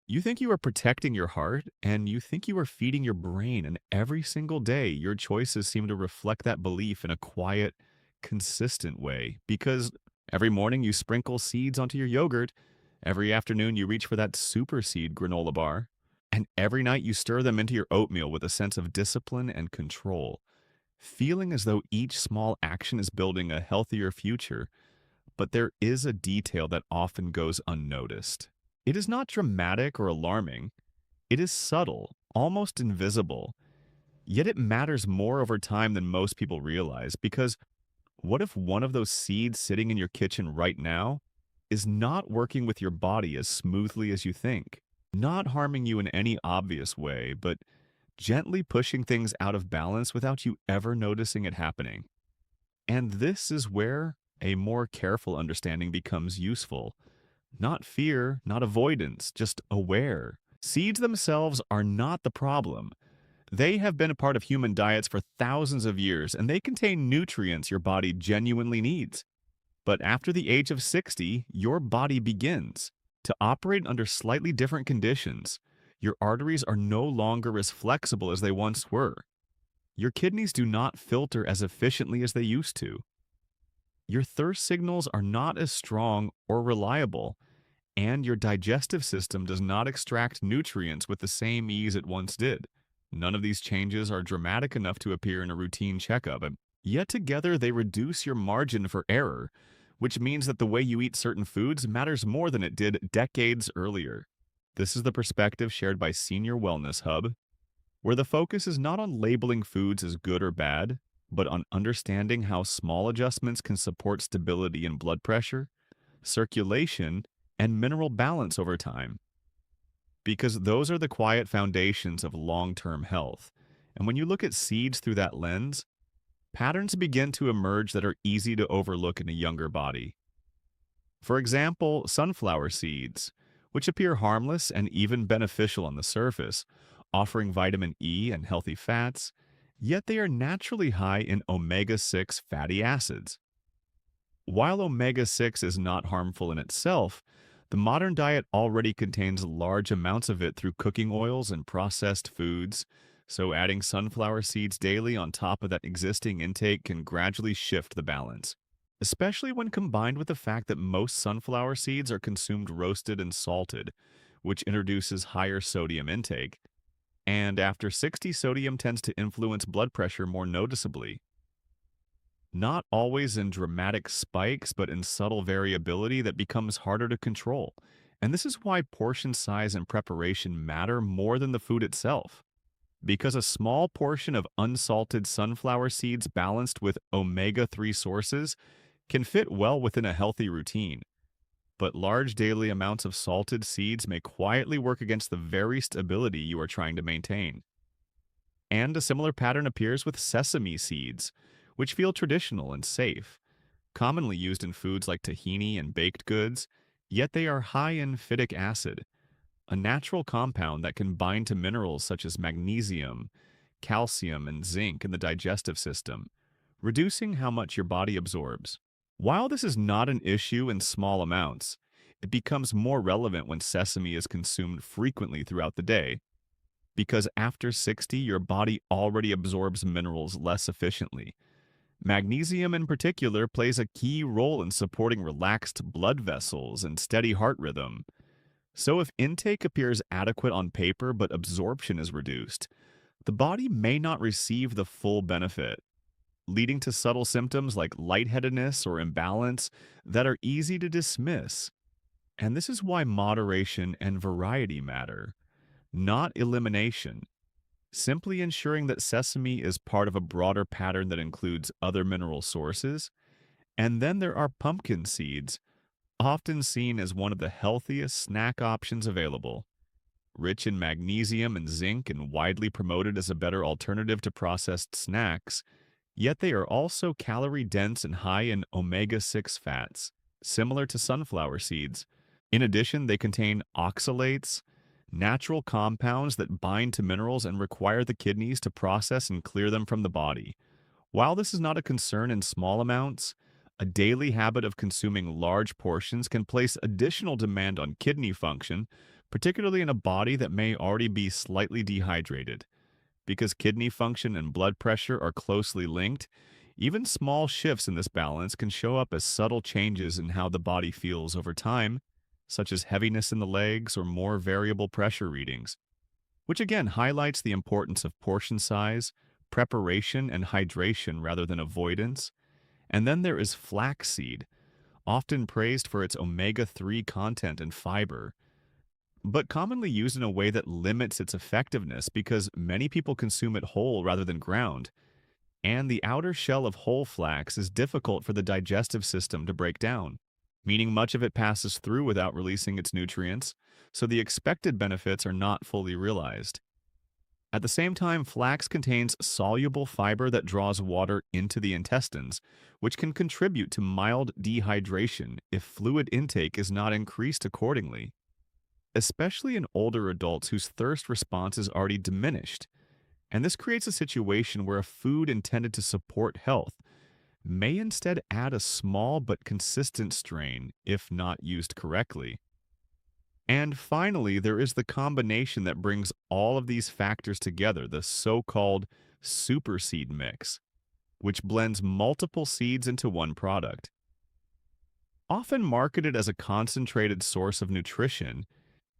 You think you are protecting your heart, and you think you are feeding your brain, and every single day, your choices seem to reflect that belief in a quiet, consistent way. Because every morning you sprinkle seeds onto your yogurt, every afternoon you reach for that super seed granola bar, and every night you stir them into your oatmeal with a sense of discipline and control, feeling as though each small action is building a healthier future. But there is a detail that often goes unnoticed. It is not dramatic or alarming. It is subtle, almost invisible, yet it matters more over time than most people realize. Because what if one of those seeds sitting in your kitchen right now is not working with your body as smoothly as you think? Not harming you in any obvious way, but gently pushing things out of balance without you ever noticing it happening. And this is where a more careful understanding becomes useful. Not fear, not avoidance, just aware. Seeds themselves are not the problem. They have been a part of human diets for thousands of years, and they contain nutrients your body genuinely needs. But after the age of 60, your body begins to operate under slightly different conditions. Your arteries are no longer as flexible as they once were. Your kidneys do not filter as efficiently as they used to. Your thirst signals are not as strong or reliable, and your digestive system does not extract nutrients with the same ease it once did. None of these changes are dramatic enough to appear in a routine checkup, and yet together they reduce your margin for error, which means that the way you eat certain foods matters more than it did decades earlier. This is the perspective shared by Senior Wellness Hub, where the focus is not on labeling foods as good or bad, but on understanding how small adjustments can support stability in blood pressure, circulation, and mineral balance over time. Because those are the quiet foundations of long term health. And when you look at seeds through that lens, patterns begin to emerge that are easy to overlook in a younger body. For example, sunflower seeds, which appear harmless and even beneficial on the surface, offering vitamin E and healthy fats, yet they are naturally high in omega 6 fatty acids. While omega 6 is not harmful in itself, the modern diet already contains large amounts of it through cooking oils and processed foods, so adding sunflower seeds daily on top of that existing intake can gradually shift the balance, especially when combined with the fact that most sunflower seeds are consumed roasted and salted, which introduces higher sodium intake. And after 60, sodium tends to influence blood pressure more noticeably. Not always in dramatic spikes, but in subtle variability that becomes harder to control. And this is why portion size and preparation matter more than the food itself. Because a small portion of unsalted sunflower seeds balanced with omega 3 sources can fit well within a healthy routine. But large daily amounts of salted seeds may quietly work against the very stability you are trying to maintain. And a similar pattern appears with sesame seeds, which feel traditional and safe, commonly used in foods like tahini and baked goods, yet they are high in phytic acid, a natural compound that can bind to minerals such as magnesium, calcium, and zinc in the digestive system, reducing how much your body absorbs. While this is not an issue in small amounts, it becomes more relevant when sesame is consumed frequently throughout the day, because after 60, your body already absorbs minerals less efficiently. Magnesium, in particular, plays a key role in supporting relaxed blood vessels and steady heart rhythm. So, if intake appears adequate on paper but absorption is reduced, the body may not receive the full benefit, leading to subtle symptoms like lightheadedness or imbalance that are easy to dismiss. And this is why moderation and variety matter, not elimination. Simply ensuring that sesame is part of a broader pattern that includes other mineral sources. And then there are pumpkin seeds, often seen as one of the healthiest snack options available. Rich in magnesium and zinc and widely promoted as a better alternative to processed snacks, yet they are also calorie dense and high in omega 6 fats, similar to sunflower seeds. In addition, they contain oxalates, natural compounds that bind to minerals and require the kidneys to process and clear them from the body. While this is not a concern in small amounts, a daily habit of consuming large portions can place additional demand on kidney function particularly in a body that may already be slightly dehydrated. Because kidney function and blood pressure are closely linked, even small shifts in this balance can show up as subtle changes in how the body feels over time, such as heaviness in the legs or more variable pressure readings, which again highlights the importance of portion size, preparation, and hydration rather than avoidance. And then there is flaxseed, often praised for its omega-3 content and fiber, but commonly used in a way that limits its effectiveness because many people consume it whole rather than ground. And the outer shell of whole flax is difficult for the digestive system to break down, meaning much of it passes through without releasing its nutrients, so the expected benefits are not fully realized. At the same time, flax contains soluble fiber that draws water into the intestines, which can contribute to mild dehydration if fluid intake is not increased accordingly, especially in older adults whose thirst response is already diminished. And this creates a situation where a food intended to support health may instead add a small but consistent strain if not used correctly. And finally, there is the combination that brings all of these factors together, the so-called super seed mix, which blends multiple seeds into one product. Often marketed as a concentrated source of nutrition,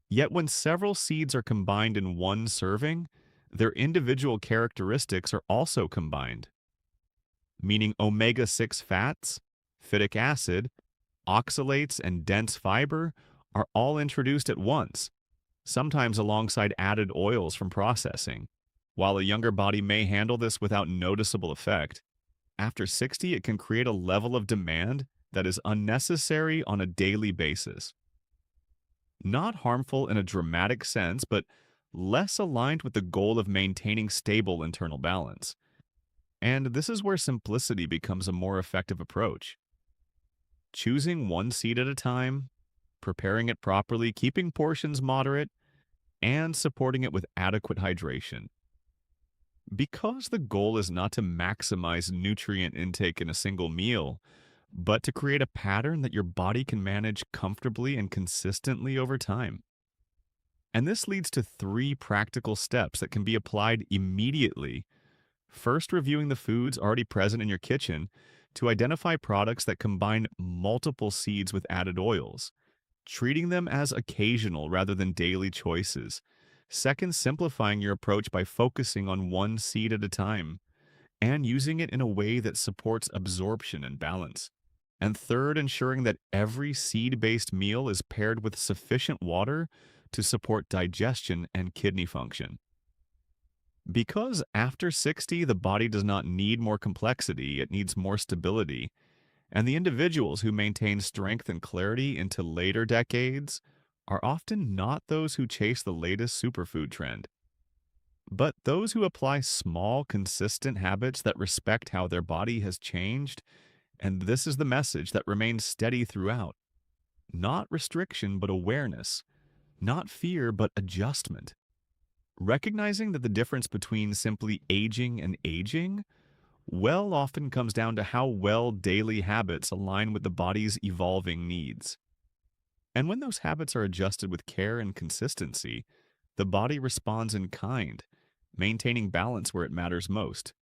yet when several seeds are combined in one serving, their individual characteristics are also combined, meaning omega-6 fats, phytic acid, oxalates, and dense fiber are all introduced at once, sometimes alongside added oils from processing. While a younger body may handle this without noticeable effect, after 60 it can create a level of demand that is unnecessary on a daily basis. Not harmful in a dramatic sense, but less aligned with the goal of maintaining stable internal balance. And this is where simplicity becomes a more effective approach. Choosing one seed at a time, preparing it properly, keeping portions moderate, and supporting it with adequate hydration. Because the goal is not to maximize nutrient intake in a single meal, but to create a pattern that your body can manage comfortably and consistently over time. And this leads to three practical steps that can be applied immediately. First, reviewing the foods already present in your kitchen to identify products that combine multiple seeds with added oils, treating them as occasional rather than daily choices. Second, simplifying your approach by focusing on one seed at a time and using it in a way that supports absorption and balance. And third, ensuring that every seed-based meal is paired with sufficient water to support digestion and kidney function. Because after 60, the body does not need more complexity, it needs more stability. And the individuals who maintain strength and clarity into later decades are often not those who chase the latest superfood trend, but those who apply small, consistent habits that respect how their body has changed. And this is the message that remains steady throughout. Not restriction, but awareness. Not fear, but adjustment. Recognizing that the difference between simply aging and aging, well, often comes down to how well daily habits align with the body's evolving needs. And when those habits are adjusted with care and consistency, the body responds in kind, maintaining balance where it matters most.